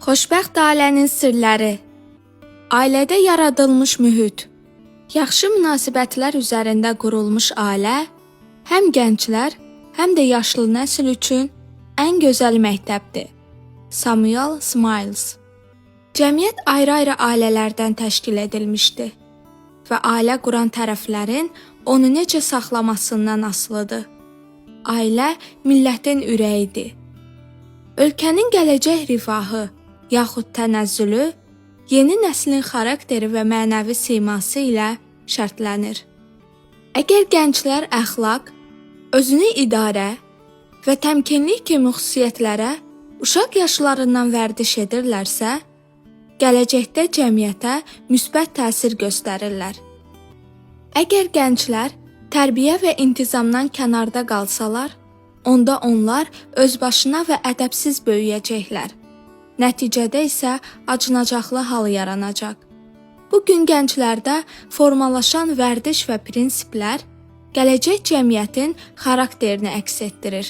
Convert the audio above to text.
Xoşbəxt ailənin sirləri. Ailədə yaradılmış mühit. Yaxşı münasibətlər üzərində qurulmuş ailə həm gənclər, həm də yaşlı nəsil üçün ən gözəl məktəbdir. Samuel Smiles. Cəmiyyət ayrı-ayrı ailələrdən təşkil edilmişdi və ailə quran tərəflərin onu necə saxlamasından asılıdır. Ailə millətin ürəyidir. Ölkənin gələcək rifahı yaxud tənəzzülü yeni nəslin xarakteri və mənəvi siması ilə şərtlənir. Əgər gənclər əxlaq, özünü idarə və təmkinlik kimi xüsusiyyətlərə uşaq yaşlarından vərdiş edirlərsə, gələcəkdə cəmiyyətə müsbət təsir göstərirlər. Əgər gənclər tərbiyə və intizamdan kənarda qalsalar, onda onlar özbaşına və ədəbsiz böyüyəcəklər. Nəticədə isə acınacaqlı hal yaranacaq. Bu gün gənclərdə formalaşan vərdiş və prinsiplər gələcək cəmiyyətin xarakterini əks etdirir.